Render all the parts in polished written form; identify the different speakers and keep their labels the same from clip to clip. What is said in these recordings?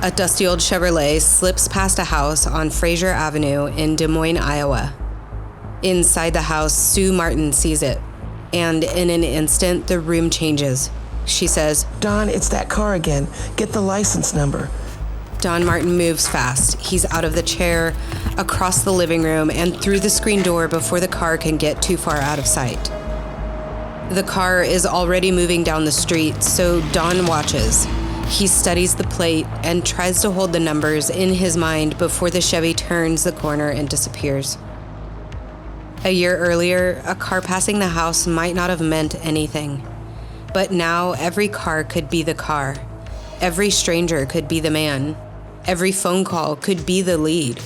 Speaker 1: A dusty old Chevrolet slips past a house on Fraser Avenue in Des Moines, Iowa. Inside the house, Sue Martin sees it, and in an instant, the room changes. She says,
Speaker 2: "Don, it's that car again. Get the license number."
Speaker 1: Don Martin moves fast. He's out of the chair, across the living room, and through the screen door before the car can get too far out of sight. The car is already moving down the street, so Don watches. He studies the plate and tries to hold the numbers in his mind before the Chevy turns the corner and disappears. A year earlier, a car passing the house might not have meant anything. But now every car could be the car. Every stranger could be the man. Every phone call could be the lead.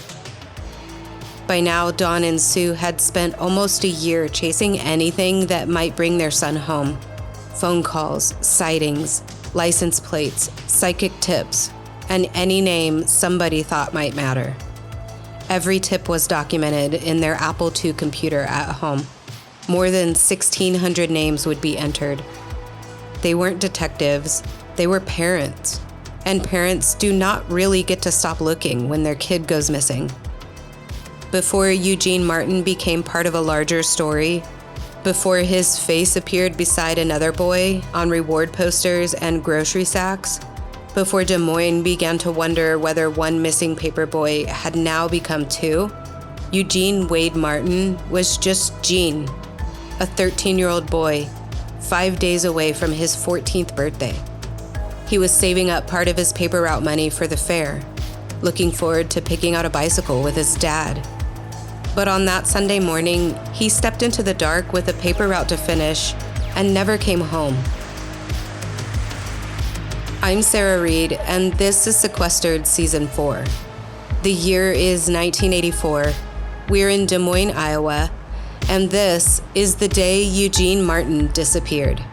Speaker 1: By now, Don and Sue had spent almost a year chasing anything that might bring their son home. Phone calls, sightings, license plates, psychic tips, and any name somebody thought might matter. Every tip was documented in their Apple II computer at home. More than 1,600 names would be entered. They weren't detectives, they were parents. And parents do not really get to stop looking when their kid goes missing. Before Eugene Martin became part of a larger story, before his face appeared beside another boy on reward posters and grocery sacks, before Des Moines began to wonder whether one missing paper boy had now become two, Eugene Wade Martin was just Gene, a 13-year-old boy, 5 days away from his 14th birthday. He was saving up part of his paper route money for the fair, looking forward to picking out a bicycle with his dad. But on that Sunday morning, he stepped into the dark with a paper route to finish and never came home. I'm Sarah Reed, and this is Sequestered Season 4. The year is 1984. We're in Des Moines, Iowa, and this is the day Eugene Martin disappeared.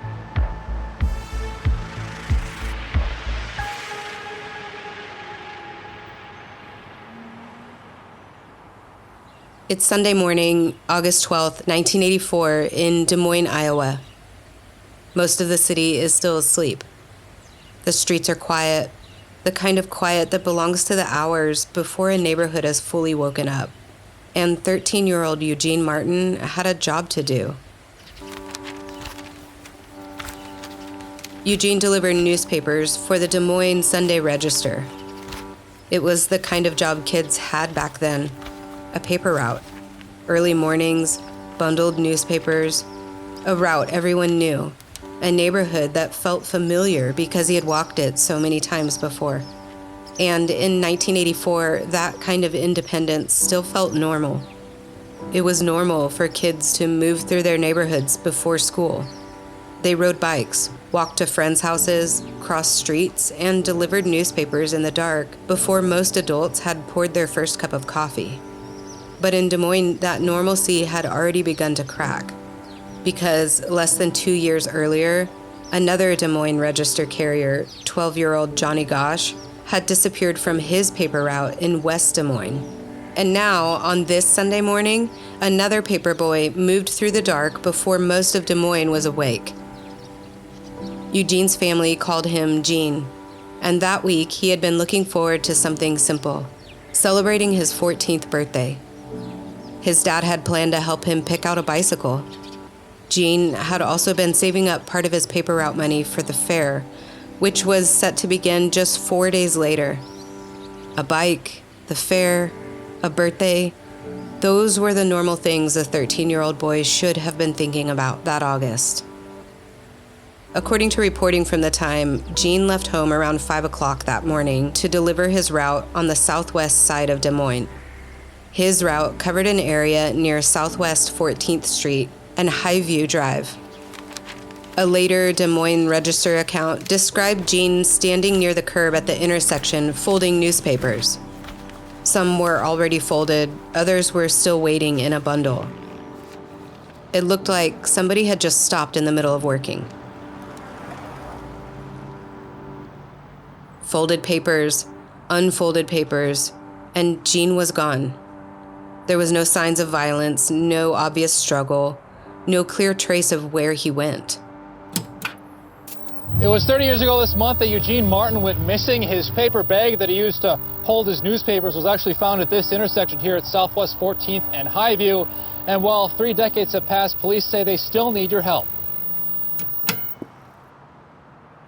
Speaker 1: It's Sunday morning, August 12th, 1984, in Des Moines, Iowa. Most of the city is still asleep. The streets are quiet, the kind of quiet that belongs to the hours before a neighborhood has fully woken up. And 13-year-old Eugene Martin had a job to do. Eugene delivered newspapers for the Des Moines Sunday Register. It was the kind of job kids had back then. A paper route, early mornings, bundled newspapers, a route everyone knew, a neighborhood that felt familiar because he had walked it so many times before. And in 1984, that kind of independence still felt normal. It was normal for kids to move through their neighborhoods before school. They rode bikes, walked to friends' houses, crossed streets, and delivered newspapers in the dark before most adults had poured their first cup of coffee. But in Des Moines, that normalcy had already begun to crack, because less than 2 years earlier, another Des Moines Register carrier, 12-year-old Johnny Gosch, had disappeared from his paper route in West Des Moines. And now, on this Sunday morning, another paper boy moved through the dark before most of Des Moines was awake. Eugene's family called him Gene, and that week he had been looking forward to something simple, celebrating his 14th birthday. His dad had planned to help him pick out a bicycle. Gene had also been saving up part of his paper route money for the fair, which was set to begin just 4 days later. A bike, the fair, a birthday, those were the normal things a 13-year-old boy should have been thinking about that August. According to reporting from the time, Gene left home around 5 o'clock that morning to deliver his route on the southwest side of Des Moines. His route covered an area near Southwest 14th Street and Highview Drive. A later Des Moines Register account described Gene standing near the curb at the intersection folding newspapers. Some were already folded, others were still waiting in a bundle. It looked like somebody had just stopped in the middle of working. Folded papers, unfolded papers, and Gene was gone. There was no signs of violence, no obvious struggle, no clear trace of where he went.
Speaker 3: It was 30 years ago this month that Eugene Martin went missing. His paper bag that he used to hold his newspapers was actually found at this intersection here at Southwest 14th and Highview. And while 3 decades have passed, police say they still need your help.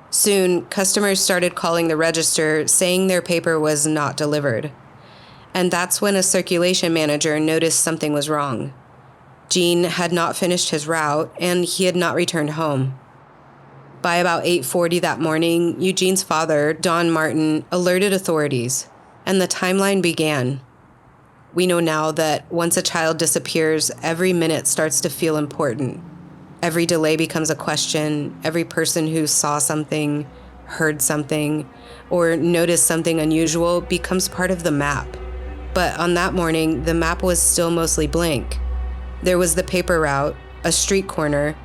Speaker 1: Soon, customers started calling the register saying their paper was not delivered. And that's when a circulation manager noticed something was wrong. Gene had not finished his route, and he had not returned home. By about 8:40 that morning, Eugene's father, Don Martin, alerted authorities, and the timeline began. We know now that once a child disappears, every minute starts to feel important. Every delay becomes a question. Every person who saw something, heard something, or noticed something unusual becomes part of the map. But on that morning, the map was still mostly blank. There was the paper route, a street corner,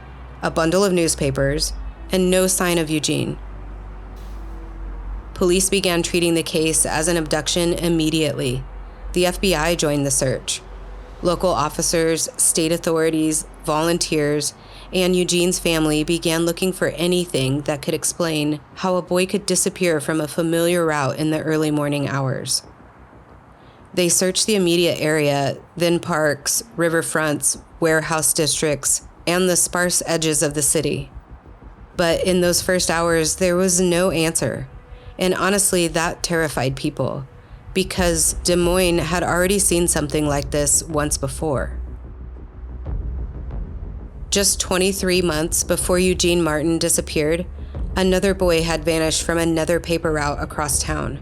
Speaker 1: a bundle of newspapers, and no sign of Eugene. Police began treating the case as an abduction immediately. The FBI joined the search. Local officers, state authorities, volunteers, and Eugene's family began looking for anything that could explain how a boy could disappear from a familiar route in the early morning hours. They searched the immediate area, then parks, riverfronts, warehouse districts, and the sparse edges of the city. But in those first hours, there was no answer. And honestly, that terrified people, because Des Moines had already seen something like this once before. Just 23 months before Eugene Martin disappeared, another boy had vanished from another paper route across town.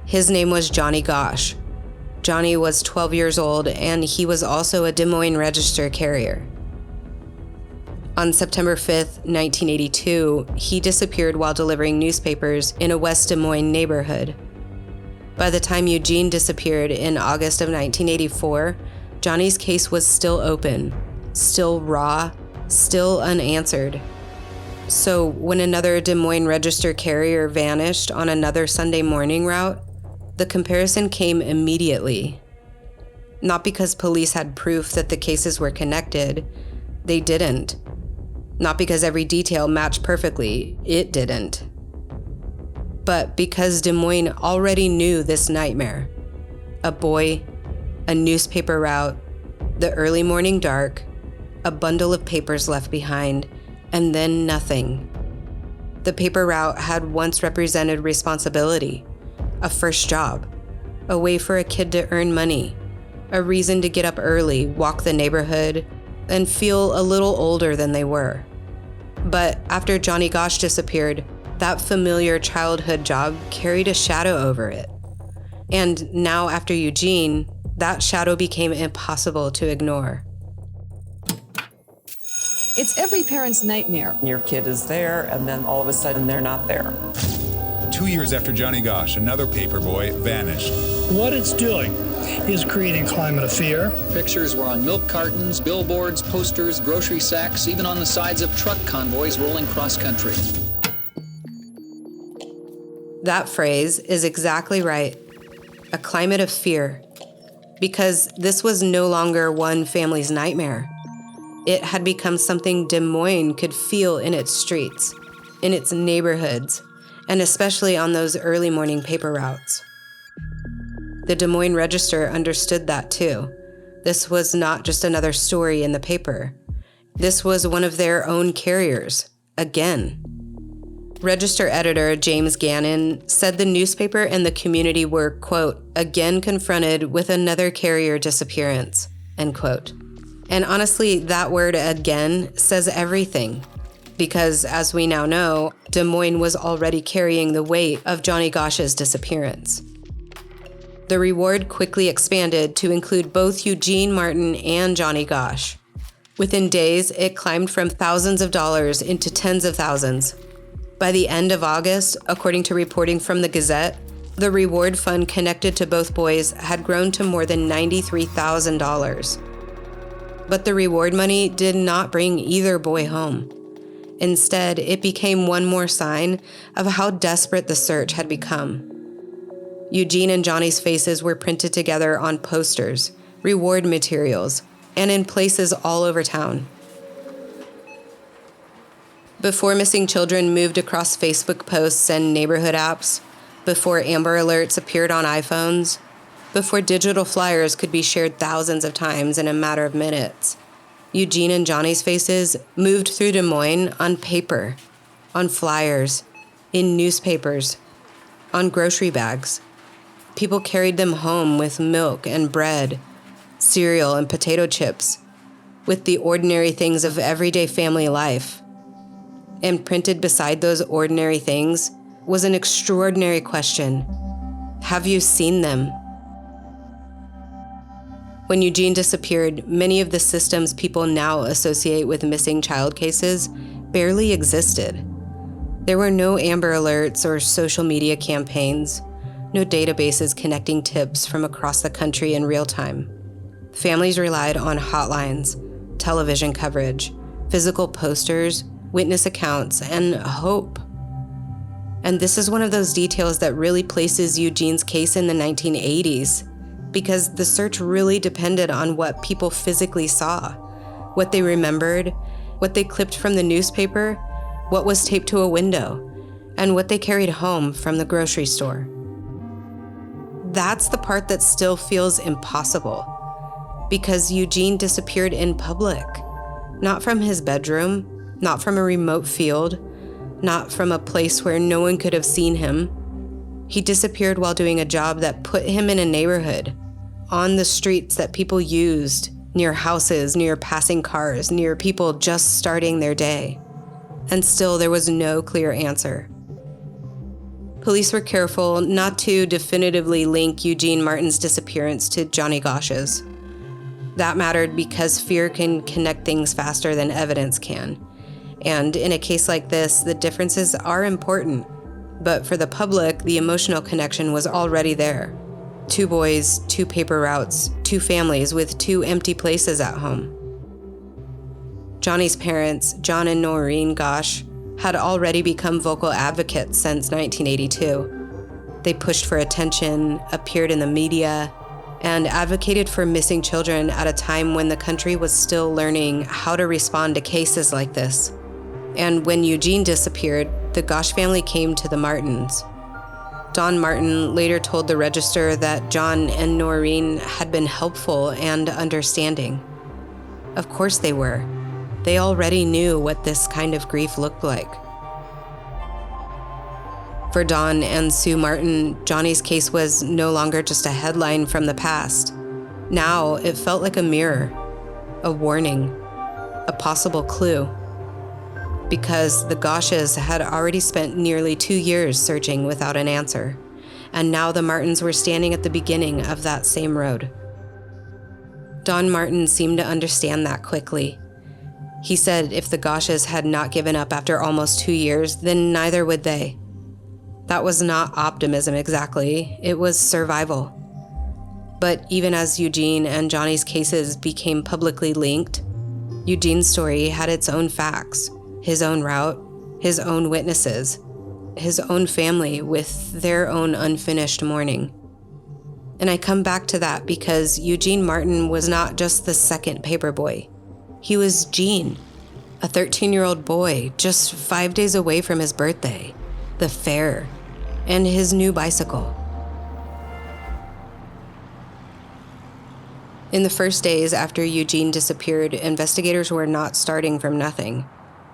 Speaker 1: His name was Johnny Gosch. Johnny was 12 years old, and he was also a Des Moines Register carrier. On September 5th, 1982, he disappeared while delivering newspapers in a West Des Moines neighborhood. By the time Eugene disappeared in August of 1984, Johnny's case was still open, still raw, still unanswered. So when another Des Moines Register carrier vanished on another Sunday morning route, the comparison came immediately. Not because police had proof that the cases were connected, they didn't. Not because every detail matched perfectly, it didn't. But because Des Moines already knew this nightmare. A boy, a newspaper route, the early morning dark, a bundle of papers left behind, and then nothing. The paper route had once represented responsibility, a first job, a way for a kid to earn money, a reason to get up early, walk the neighborhood, and feel a little older than they were. But after Johnny Gosch disappeared, that familiar childhood job carried a shadow over it. And now after Eugene, that shadow became impossible to ignore.
Speaker 4: It's every parent's nightmare.
Speaker 5: Your kid is there, and then all of a sudden they're not there.
Speaker 6: 2 years after Johnny Gosch, another paper boy vanished.
Speaker 7: What it's doing is creating a climate of fear.
Speaker 8: Pictures were on milk cartons, billboards, posters, grocery sacks, even on the sides of truck convoys rolling cross-country.
Speaker 1: That phrase is exactly right. A climate of fear. Because this was no longer one family's nightmare. It had become something Des Moines could feel in its streets, in its neighborhoods, and especially on those early morning paper routes. The Des Moines Register understood that too. This was not just another story in the paper. This was one of their own carriers, again. Register editor James Gannon said the newspaper and the community were, quote, again confronted with another carrier disappearance, end quote. And honestly, that word again says everything. Because as we now know, Des Moines was already carrying the weight of Johnny Gosch's disappearance. The reward quickly expanded to include both Eugene Martin and Johnny Gosch. Within days, it climbed from thousands of dollars into tens of thousands. By the end of August, according to reporting from the Gazette, the reward fund connected to both boys had grown to more than $93,000. But the reward money did not bring either boy home. Instead, it became one more sign of how desperate the search had become. Eugene and Johnny's faces were printed together on posters, reward materials, and in places all over town. Before missing children moved across Facebook posts and neighborhood apps, before Amber Alerts appeared on iPhones, before digital flyers could be shared thousands of times in a matter of minutes, Eugene and Johnny's faces moved through Des Moines on paper, on flyers, in newspapers, on grocery bags. People carried them home with milk and bread, cereal and potato chips, with the ordinary things of everyday family life. And printed beside those ordinary things was an extraordinary question. Have you seen them? When Eugene disappeared, many of the systems people now associate with missing child cases barely existed. There were no Amber Alerts or social media campaigns, no databases connecting tips from across the country in real time. Families relied on hotlines, television coverage, physical posters, witness accounts, and hope. And this is one of those details that really places Eugene's case in the 1980s, because the search really depended on what people physically saw, what they remembered, what they clipped from the newspaper, what was taped to a window, and what they carried home from the grocery store. That's the part that still feels impossible, because Eugene disappeared in public, not from his bedroom, not from a remote field, not from a place where no one could have seen him. He disappeared while doing a job that put him in a neighborhood, on the streets that people used, near houses, near passing cars, near people just starting their day. And still there was no clear answer. Police were careful not to definitively link Eugene Martin's disappearance to Johnny Gosch's. That mattered because fear can connect things faster than evidence can. And in a case like this, the differences are important. But for the public, the emotional connection was already there. 2 boys, 2 paper routes, 2 families with 2 empty places at home. Johnny's parents, John and Noreen Gosch, had already become vocal advocates since 1982. They pushed for attention, appeared in the media, and advocated for missing children at a time when the country was still learning how to respond to cases like this. And when Eugene disappeared, the Gosch family came to the Martins. Don Martin later told the Register that John and Noreen had been helpful and understanding. Of course they were. They already knew what this kind of grief looked like. For Don and Sue Martin, Johnny's case was no longer just a headline from the past. Now it felt like a mirror, a warning, a possible clue. Because the Gosches had already spent nearly 2 years searching without an answer, and now the Martins were standing at the beginning of that same road. Don Martin seemed to understand that quickly. He said if the Gosches had not given up after almost 2 years, then neither would they. That was not optimism exactly, it was survival. But even as Eugene and Johnny's cases became publicly linked, Eugene's story had its own facts. His own route, his own witnesses, his own family with their own unfinished mourning. And I come back to that because Eugene Martin was not just the second paper boy. He was Gene, a 13-year-old boy just 5 days away from his birthday, the fair, and his new bicycle. In the first days after Eugene disappeared, investigators were not starting from nothing.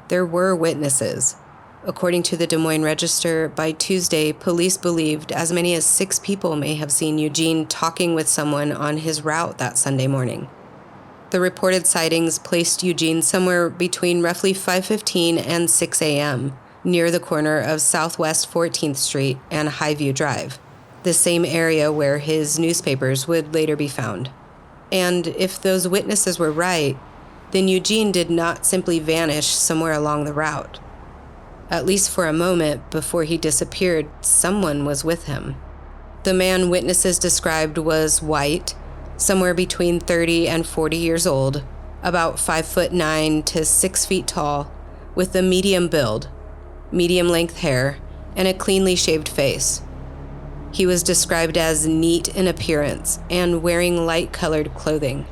Speaker 1: There were witnesses. According to the Des Moines Register, by Tuesday, police believed as many as 6 people may have seen Eugene talking with someone on his route that Sunday morning. The reported sightings placed Eugene somewhere between roughly 5:15 and 6 a.m., near the corner of Southwest 14th Street and Highview Drive, the same area where his newspapers would later be found. And if those witnesses were right, then Eugene did not simply vanish somewhere along the route. At least for a moment before he disappeared, someone was with him. The man witnesses described was white, somewhere between 30 and 40 years old, about 5'9" to 6 feet tall, with a medium build, medium-length hair, and a cleanly shaved face. He was described as neat in appearance and wearing light-colored clothing.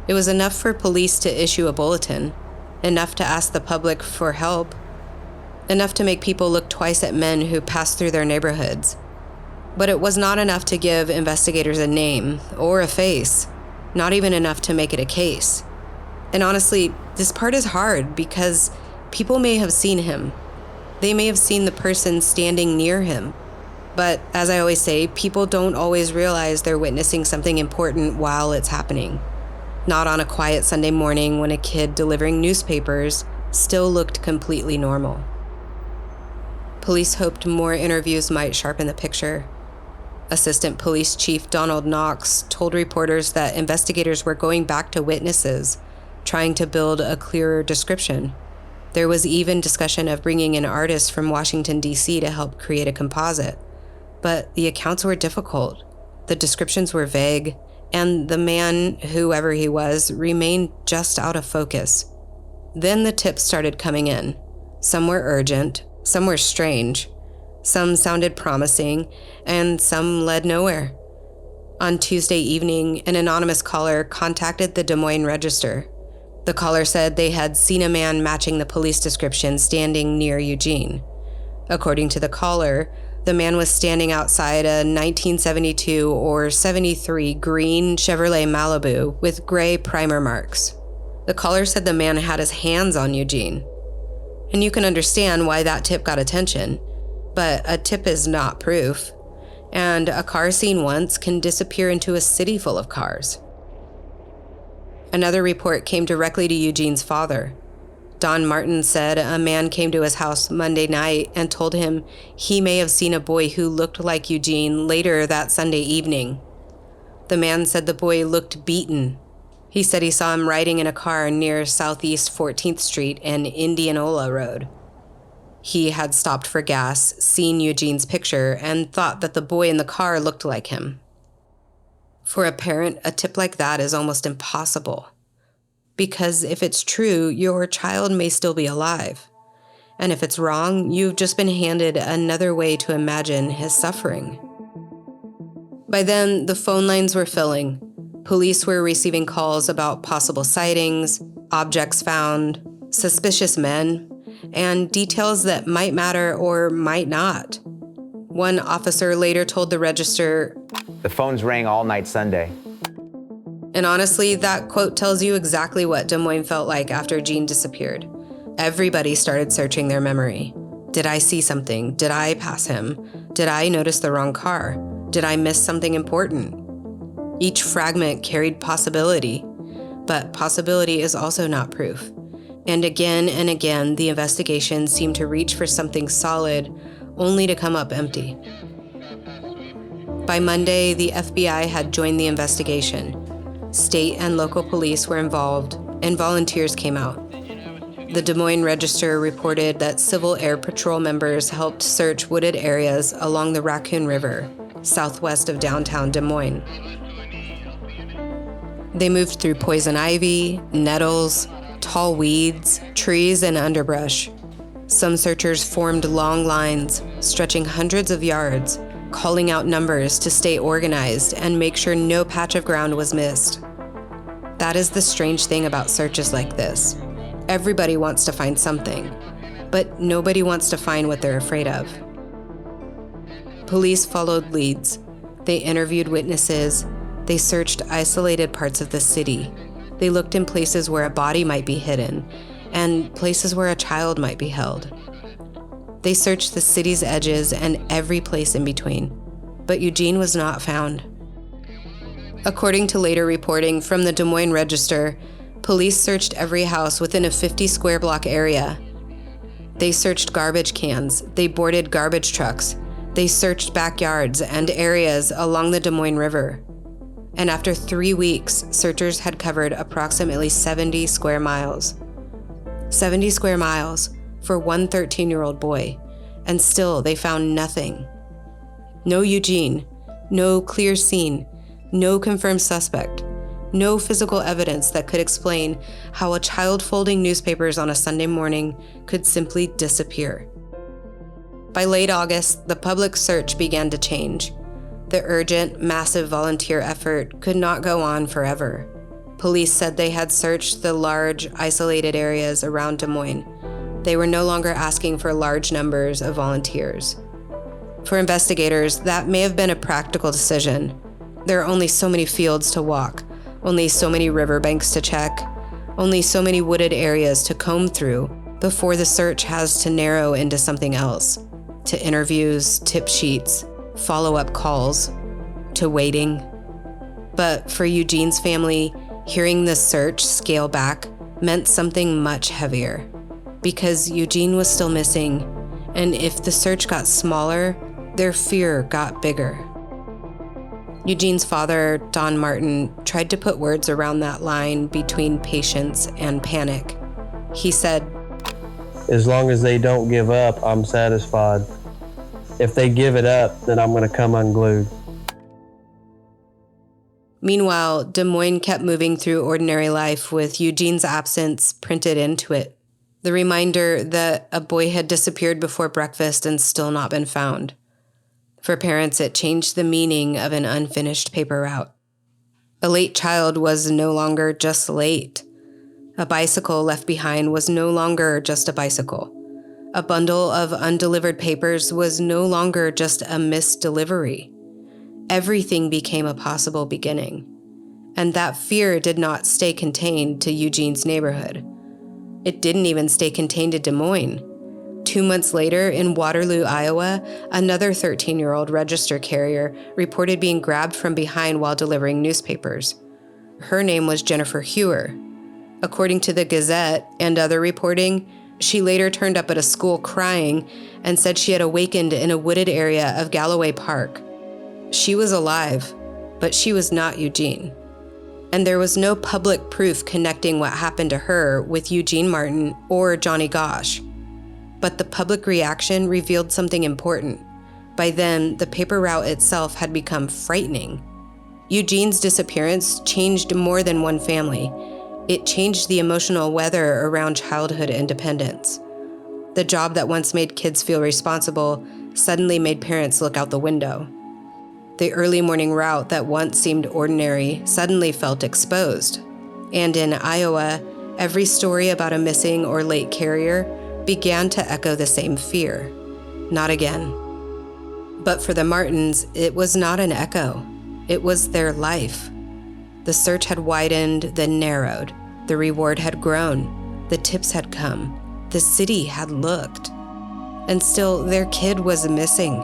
Speaker 1: It was enough for police to issue a bulletin, enough to ask the public for help, enough to make people look twice at men who passed through their neighborhoods. But it was not enough to give investigators a name or a face, not even enough to make it a case. And honestly, this part is hard because people may have seen him. They may have seen the person standing near him. But as I always say, people don't always realize they're witnessing something important while it's happening. Not on a quiet Sunday morning when a kid delivering newspapers still looked completely normal. Police hoped more interviews might sharpen the picture. Assistant Police Chief Donald Knox told reporters that investigators were going back to witnesses, trying to build a clearer description. There was even discussion of bringing in artists from Washington, D.C. to help create a composite. But the accounts were difficult, the descriptions were vague, and the man, whoever he was, remained just out of focus. Then the tips started coming in. Some were urgent, some were strange, some sounded promising, and some led nowhere. On Tuesday evening, an anonymous caller contacted the Des Moines Register. The caller said they had seen a man matching the police description standing near Eugene. According to the caller, the man was standing outside a 1972 or 73 green Chevrolet Malibu with gray primer marks. The caller said the man had his hands on Eugene. And you can understand why that tip got attention, but a tip is not proof. And a car seen once can disappear into a city full of cars. Another report came directly to Eugene's father. Don Martin said a man came to his house Monday night and told him he may have seen a boy who looked like Eugene later that Sunday evening. The man said the boy looked beaten. He said he saw him riding in a car near Southeast 14th Street and Indianola Road. He had stopped for gas, seen Eugene's picture, and thought that the boy in the car looked like him. For a parent, a tip like that is almost impossible. Because if it's true, your child may still be alive. And if it's wrong, you've just been handed another way to imagine his suffering. By then, the phone lines were filling. Police were receiving calls about possible sightings, objects found, suspicious men, and details that might matter or might not. One officer later told the Register,
Speaker 9: "The phones rang all night Sunday."
Speaker 1: And honestly, that quote tells you exactly what Des Moines felt like after Gene disappeared. Everybody started searching their memory. Did I see something? Did I pass him? Did I notice the wrong car? Did I miss something important? Each fragment carried possibility, but possibility is also not proof. And again, the investigation seemed to reach for something solid, only to come up empty. By Monday, the FBI had joined the investigation. State and local police were involved, and volunteers came out. The Des Moines Register reported that Civil Air Patrol members helped search wooded areas along the Raccoon River, southwest of downtown Des Moines. They moved through poison ivy, nettles, tall weeds, trees, and underbrush. Some searchers formed long lines, stretching hundreds of yards, calling out numbers to stay organized and make sure no patch of ground was missed. That is the strange thing about searches like this. Everybody wants to find something, but nobody wants to find what they're afraid of. Police followed leads. They interviewed witnesses. They searched isolated parts of the city. They looked in places where a body might be hidden and places where a child might be held. They searched the city's edges and every place in between, but Eugene was not found. According to later reporting from the Des Moines Register, police searched every house within a 50 square block area. They searched garbage cans, they boarded garbage trucks, they searched backyards and areas along the Des Moines River. And after 3 weeks, searchers had covered approximately 70 square miles. 70 square miles for one 13-year-old boy, and still they found nothing. No Eugene, no clear scene, no confirmed suspect, no physical evidence that could explain how a child folding newspapers on a Sunday morning could simply disappear. By late August, the public search began to change. The urgent, massive volunteer effort could not go on forever. Police said they had searched the large, isolated areas around Des Moines. They were no longer asking for large numbers of volunteers. For investigators, that may have been a practical decision. There are only so many fields to walk, only so many riverbanks to check, only so many wooded areas to comb through before the search has to narrow into something else, to interviews, tip sheets, follow-up calls, to waiting. But for Eugene's family, hearing the search scale back meant something much heavier, because Eugene was still missing, and if the search got smaller, their fear got bigger. Eugene's father, Don Martin, tried to put words around that line between patience and panic. He said,
Speaker 10: "As long as they don't give up, I'm satisfied. If they give it up, then I'm going to come unglued."
Speaker 1: Meanwhile, Des Moines kept moving through ordinary life with Eugene's absence printed into it. The reminder that a boy had disappeared before breakfast and still not been found. For parents, it changed the meaning of an unfinished paper route. A late child was no longer just late. A bicycle left behind was no longer just a bicycle. A bundle of undelivered papers was no longer just a missed delivery. Everything became a possible beginning. And that fear did not stay contained to Eugene's neighborhood. It didn't even stay contained to Des Moines. 2 months later, in Waterloo, Iowa, another 13-year-old register carrier reported being grabbed from behind while delivering newspapers. Her name was Jennifer Hewer. According to the Gazette and other reporting, she later turned up at a school crying and said she had awakened in a wooded area of Galloway Park. She was alive, but she was not Eugene. And there was no public proof connecting what happened to her with Eugene Martin or Johnny Gosch. But the public reaction revealed something important. By then, the paper route itself had become frightening. Eugene's disappearance changed more than one family. It changed the emotional weather around childhood independence. The job that once made kids feel responsible suddenly made parents look out the window. The early morning route that once seemed ordinary suddenly felt exposed. And in Iowa, every story about a missing or late carrier began to echo the same fear. Not again. But for the Martins, it was not an echo. It was their life. The search had widened, then narrowed. The reward had grown. The tips had come. The city had looked. And still, their kid was missing.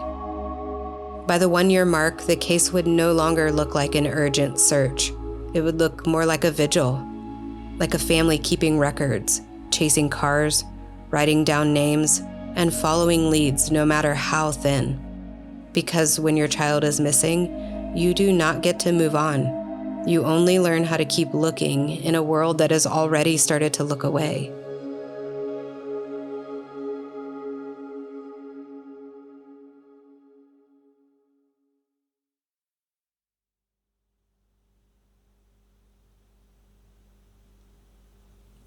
Speaker 1: By the 1-year mark, the case would no longer look like an urgent search. It would look more like a vigil, like a family keeping records, chasing cars, writing down names, and following leads no matter how thin. Because when your child is missing, you do not get to move on. You only learn how to keep looking in a world that has already started to look away.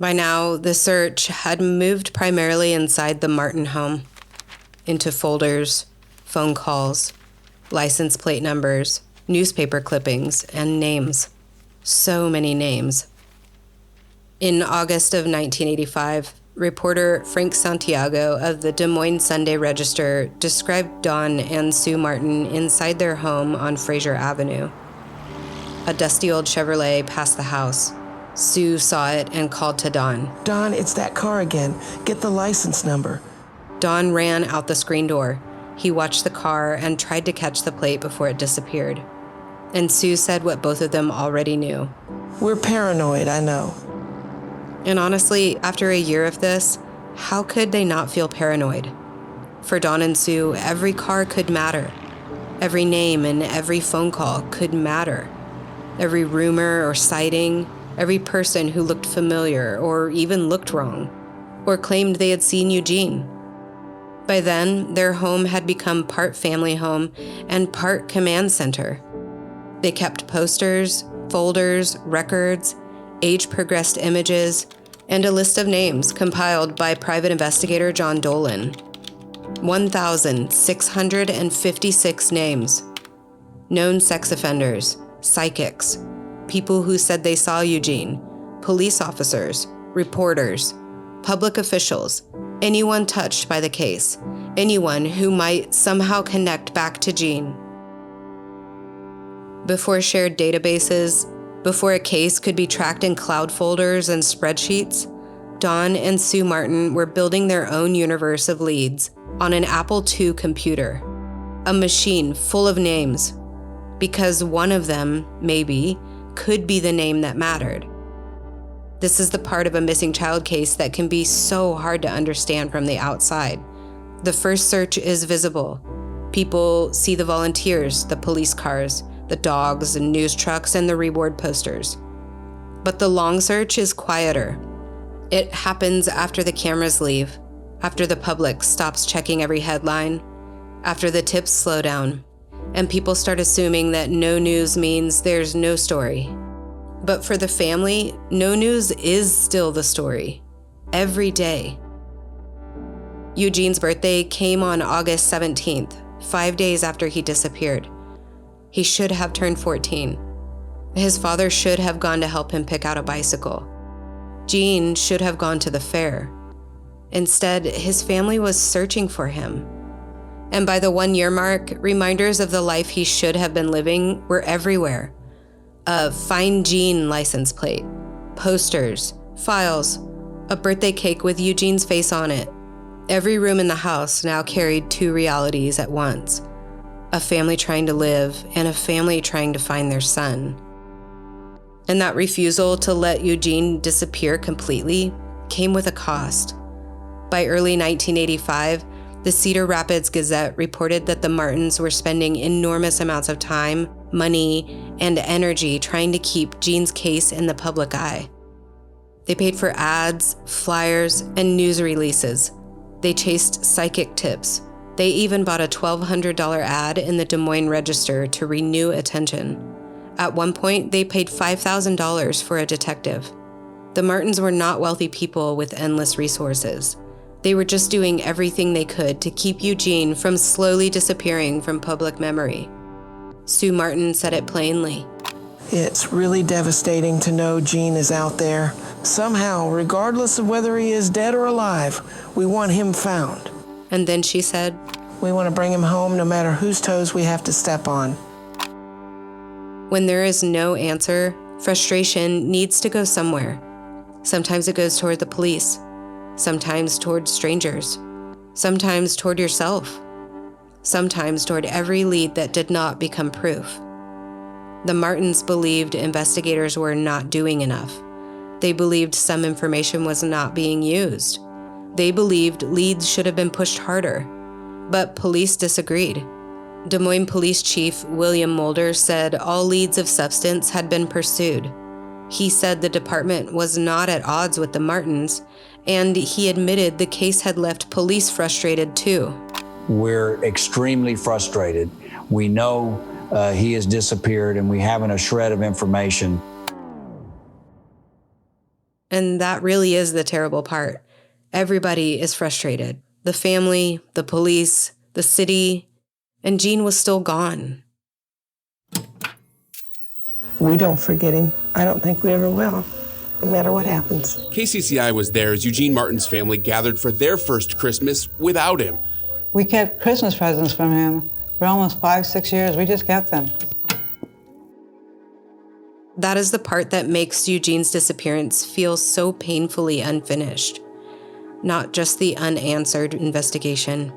Speaker 1: By now, the search had moved primarily inside the Martin home, into folders, phone calls, license plate numbers, newspaper clippings, and names. So many names. In August of 1985, reporter Frank Santiago of the Des Moines Sunday Register described Don and Sue Martin inside their home on Fraser Avenue. A dusty old Chevrolet passed the house. Sue saw it and called to Don.
Speaker 2: "Don, it's that car again. Get the license number."
Speaker 1: Don ran out the screen door. He watched the car and tried to catch the plate before it disappeared. And Sue said what both of them already knew.
Speaker 2: "We're paranoid, I know."
Speaker 1: And honestly, after a year of this, how could they not feel paranoid? For Don and Sue, every car could matter. Every name and every phone call could matter. Every rumor or sighting, every person who looked familiar or even looked wrong, or claimed they had seen Eugene. By then, their home had become part family home and part command center. They kept posters, folders, records, age-progressed images, and a list of names compiled by private investigator John Dolan. 1,656 names. Known sex offenders, psychics, people who said they saw Eugene, police officers, reporters, public officials, anyone touched by the case, anyone who might somehow connect back to Gene. Before shared databases, before a case could be tracked in cloud folders and spreadsheets, Don and Sue Martin were building their own universe of leads on an Apple II computer, a machine full of names, because one of them, maybe, could be the name that mattered. This is the part of a missing child case that can be so hard to understand from the outside. The first search is visible. People see the volunteers, the police cars, the dogs and news trucks, and the reward posters. But the long search is quieter. It happens after the cameras leave, after the public stops checking every headline, after the tips slow down, and people start assuming that no news means there's no story. But for the family, no news is still the story, every day. Eugene's birthday came on August 17th, 5 days after he disappeared. He should have turned 14. His father should have gone to help him pick out a bicycle. Gene should have gone to the fair. Instead, his family was searching for him. And by the 1-year mark, reminders of the life he should have been living were everywhere. A Find Gene license plate, posters, files, a birthday cake with Eugene's face on it. Every room in the house now carried two realities at once. A family trying to live and a family trying to find their son. And that refusal to let Eugene disappear completely came with a cost. By early 1985, the Cedar Rapids Gazette reported that the Martins were spending enormous amounts of time, money, and energy trying to keep Gene's case in the public eye. They paid for ads, flyers, and news releases. They chased psychic tips. They even bought a $1,200 ad in the Des Moines Register to renew attention. At one point, they paid $5,000 for a detective. The Martins were not wealthy people with endless resources. They were just doing everything they could to keep Eugene from slowly disappearing from public memory. Sue Martin said it plainly.
Speaker 2: It's really devastating to know Gene is out there. Somehow, regardless of whether he is dead or alive, we want him found.
Speaker 1: And then she said,
Speaker 2: we want to bring him home no matter whose toes we have to step on.
Speaker 1: When there is no answer, frustration needs to go somewhere. Sometimes it goes toward the police, sometimes toward strangers, sometimes toward yourself, sometimes toward every lead that did not become proof. The Martins believed investigators were not doing enough. They believed some information was not being used. They believed leads should have been pushed harder, but police disagreed. Des Moines Police Chief William Mulder said all leads of substance had been pursued. He said the department was not at odds with the Martins, and he admitted the case had left police frustrated too.
Speaker 11: We're extremely frustrated. We know he has disappeared and we haven't a shred of information.
Speaker 1: And that really is the terrible part. Everybody is frustrated. The family, the police, the city, and Gene was still gone.
Speaker 2: We don't forget him. I don't think we ever will, no matter what happens.
Speaker 12: KCCI was there as Eugene Martin's family gathered for their first Christmas without him.
Speaker 13: We kept Christmas presents from him for almost 5-6 years. We just kept them.
Speaker 1: That is the part that makes Eugene's disappearance feel so painfully unfinished. Not just the unanswered investigation,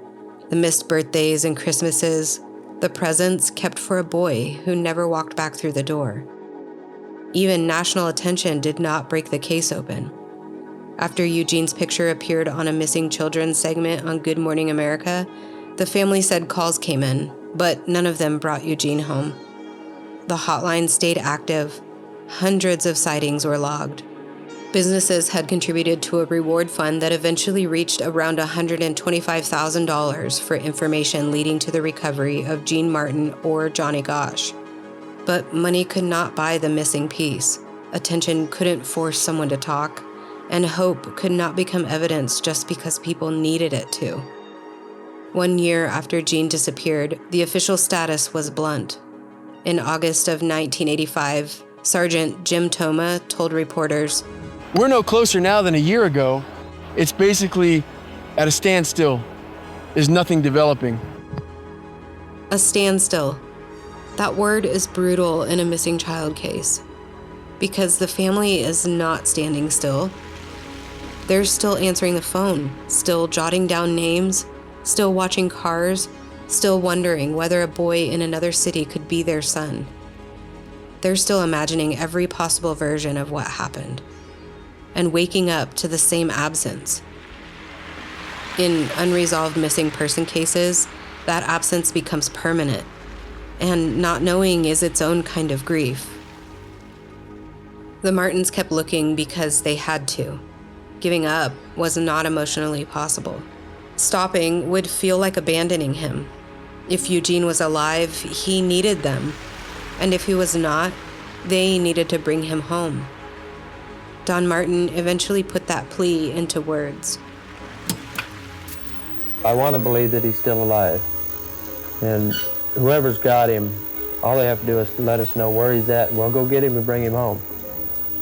Speaker 1: the missed birthdays and Christmases, the presents kept for a boy who never walked back through the door. Even national attention did not break the case open. After Eugene's picture appeared on a missing children segment on Good Morning America, the family said calls came in, but none of them brought Eugene home. The hotline stayed active. Hundreds of sightings were logged. Businesses had contributed to a reward fund that eventually reached around $125,000 for information leading to the recovery of Gene Martin or Johnny Gosch. But money could not buy the missing piece. Attention couldn't force someone to talk, and hope could not become evidence just because people needed it to. 1 year after Gene disappeared, the official status was blunt. In August of 1985, Sergeant Jim Toma told reporters,
Speaker 14: "We're no closer now than a year ago. It's basically at a standstill. There's nothing developing."
Speaker 1: A standstill. That word is brutal in a missing child case, because the family is not standing still. They're still answering the phone, still jotting down names, still watching cars, still wondering whether a boy in another city could be their son. They're still imagining every possible version of what happened, and waking up to the same absence. In unresolved missing person cases, that absence becomes permanent, and not knowing is its own kind of grief. The Martins kept looking because they had to. Giving up was not emotionally possible. Stopping would feel like abandoning him. If Eugene was alive, he needed them, and if he was not, they needed to bring him home. Don Martin eventually put that plea into words.
Speaker 10: I want to believe that he's still alive. And whoever's got him, all they have to do is let us know where he's at, and we'll go get him and bring him home.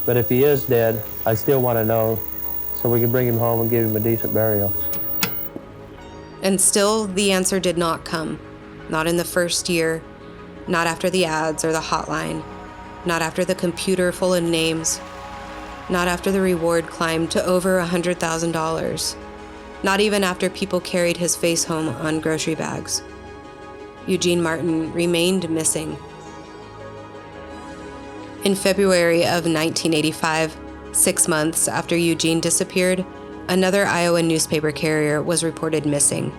Speaker 10: But if he is dead, I still want to know so we can bring him home and give him a decent burial.
Speaker 1: And still, the answer did not come. Not in the first year, not after the ads or the hotline, not after the computer full of names, not after the reward climbed to over $100,000, not even after people carried his face home on grocery bags. Eugene Martin remained missing. In February of 1985, 6 months after Eugene disappeared, another Iowa newspaper carrier was reported missing.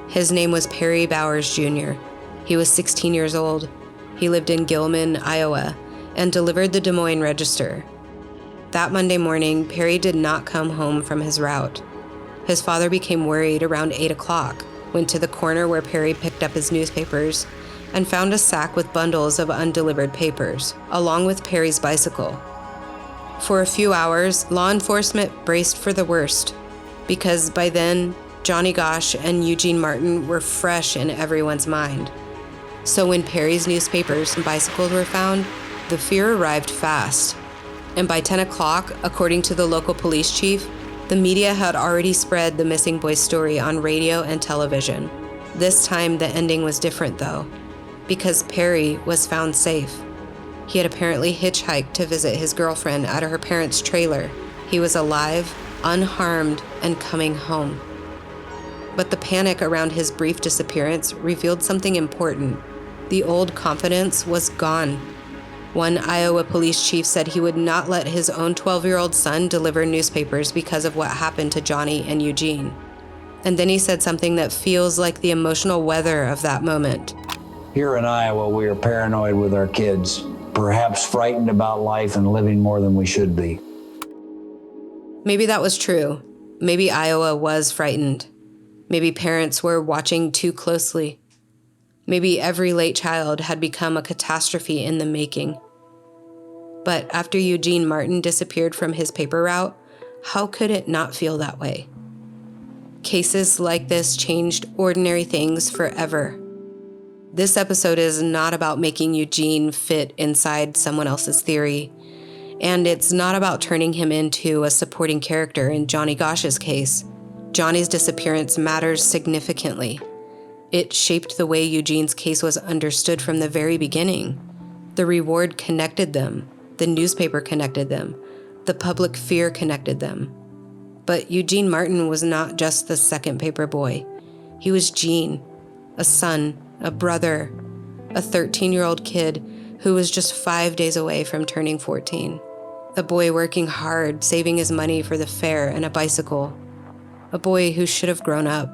Speaker 1: His name was Perry Bowers Jr. He was 16 years old. He lived in Gilman, Iowa, and delivered the Des Moines Register. That Monday morning, Perry did not come home from his route. His father became worried around 8 o'clock, went to the corner where Perry picked up his newspapers, and found a sack with bundles of undelivered papers, along with Perry's bicycle. For a few hours, law enforcement braced for the worst, because by then, Johnny Gosch and Eugene Martin were fresh in everyone's mind. So when Perry's newspapers and bicycles were found, the fear arrived fast. And by 10 o'clock, according to the local police chief, the media had already spread the missing boy's story on radio and television. This time, the ending was different, though, because Perry was found safe. He had apparently hitchhiked to visit his girlfriend at her parents' trailer. He was alive, unharmed, and coming home. But the panic around his brief disappearance revealed something important. The old confidence was gone. One Iowa police chief said he would not let his own 12-year-old son deliver newspapers because of what happened to Johnny and Eugene. And then he said something that feels like the emotional weather of that moment.
Speaker 11: Here in Iowa, we are paranoid with our kids, perhaps frightened about life and living more than we should be.
Speaker 1: Maybe that was true. Maybe Iowa was frightened. Maybe parents were watching too closely. Maybe every late child had become a catastrophe in the making. But after Eugene Martin disappeared from his paper route, how could it not feel that way? Cases like this changed ordinary things forever. This episode is not about making Eugene fit inside someone else's theory, and it's not about turning him into a supporting character in Johnny Gosch's case. Johnny's disappearance matters significantly. It shaped the way Eugene's case was understood from the very beginning. The reward connected them. The newspaper connected them. The public fear connected them. But Eugene Martin was not just the second paper boy. He was Gene, a son, a brother, a 13-year-old kid who was just 5 days away from turning 14. A boy working hard, saving his money for the fare and a bicycle. A boy who should have grown up.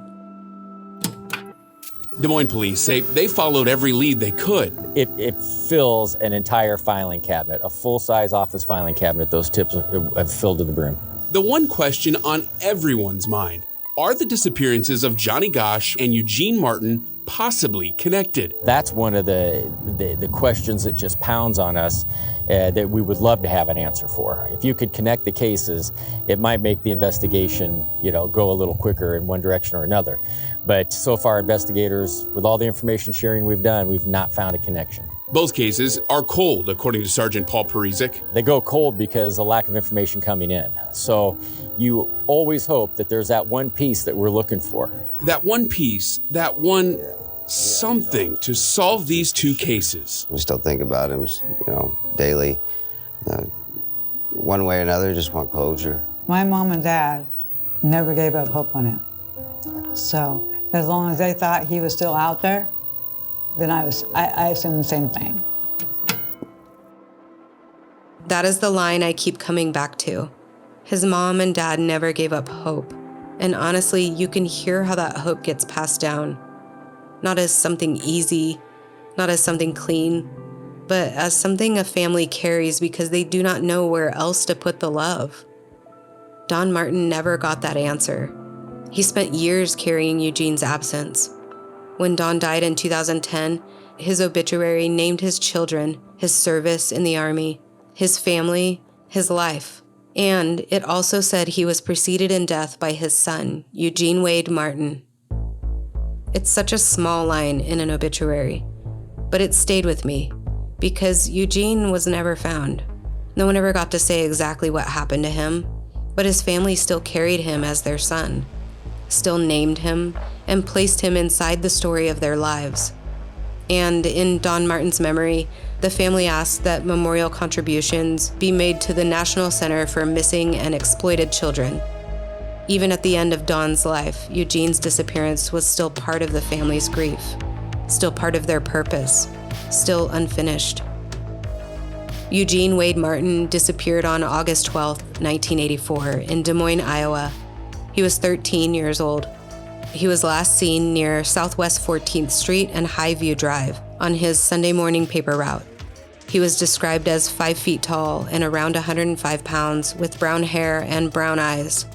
Speaker 12: Des Moines police say they followed every lead they could.
Speaker 15: It fills an entire filing cabinet, a full-size office filing cabinet. Those tips have filled to the brim.
Speaker 12: The one question on everyone's mind, are the disappearances of Johnny Gosch and Eugene Martin possibly connected?
Speaker 15: That's one of the questions that just pounds on us that we would love to have an answer for. If you could connect the cases, it might make the investigation, go a little quicker in one direction or another. But so far, investigators, with all the information sharing we've done, we've not found a connection.
Speaker 12: Both cases are cold, according to Sergeant Paul Parizek.
Speaker 15: They go cold because of lack of information coming in. So you always hope that there's that one piece that we're looking for.
Speaker 12: That one piece, that one something to solve these two cases.
Speaker 16: We still think about him, daily. One way or another, just want closure.
Speaker 13: My mom and dad never gave up hope on it. So as long as they thought he was still out there, then I assumed the same thing.
Speaker 1: That is the line I keep coming back to. His mom and dad never gave up hope. And honestly, you can hear how that hope gets passed down. Not as something easy, not as something clean, but as something a family carries because they do not know where else to put the love. Don Martin never got that answer. He spent years carrying Eugene's absence. When Don died in 2010, his obituary named his children, his service in the Army, his family, his life. And it also said he was preceded in death by his son, Eugene Wade Martin. It's such a small line in an obituary, but it stayed with me because Eugene was never found. No one ever got to say exactly what happened to him, but his family still carried him as their son, still named him, and placed him inside the story of their lives. And in Don Martin's memory, the family asked that memorial contributions be made to the National Center for Missing and Exploited Children. Even at the end of Don's life, Eugene's disappearance was still part of the family's grief, still part of their purpose, still unfinished. Eugene Wade Martin disappeared on August 12, 1984, in Des Moines, Iowa. He was 13 years old. He was last seen near Southwest 14th Street and Highview Drive on his Sunday morning paper route. He was described as 5 feet tall and around 105 pounds with brown hair and brown eyes.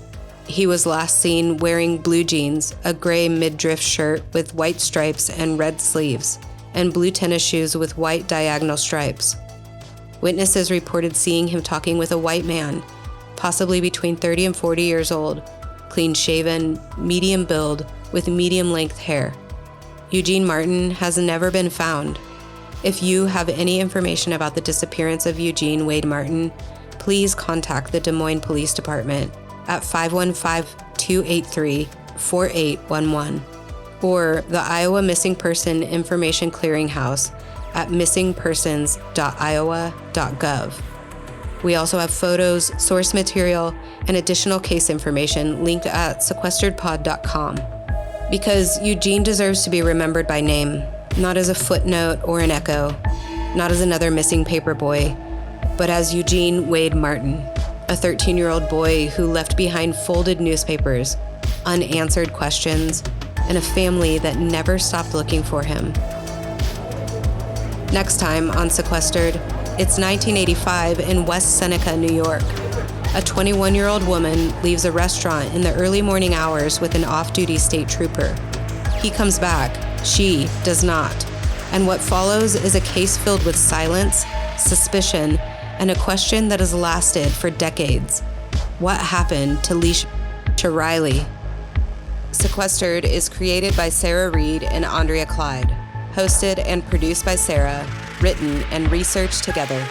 Speaker 1: He was last seen wearing blue jeans, a gray midriff shirt with white stripes and red sleeves, and blue tennis shoes with white diagonal stripes. Witnesses reported seeing him talking with a white man, possibly between 30 and 40 years old, clean-shaven, medium build, with medium-length hair. Eugene Martin has never been found. If you have any information about the disappearance of Eugene Wade Martin, please contact the Des Moines Police Department at 515-283-4811 or the Iowa Missing Person Information Clearinghouse at missingpersons.iowa.gov. We also have photos, source material, and additional case information linked at sequesteredpod.com. Because Eugene deserves to be remembered by name, not as a footnote or an echo, not as another missing paper boy, but as Eugene Wade Martin, a 13-year-old boy who left behind folded newspapers, unanswered questions, and a family that never stopped looking for him. Next time on Sequestered, it's 1985 in West Seneca, New York. A 21-year-old woman leaves a restaurant in the early morning hours with an off-duty state trooper. He comes back. She does not. And what follows is a case filled with silence, suspicion, and a question that has lasted for decades. What happened to Leisha Riley? Sequestered is created by Sarah Reed and Andrea Clyde. Hosted and produced by Sarah, written and researched together.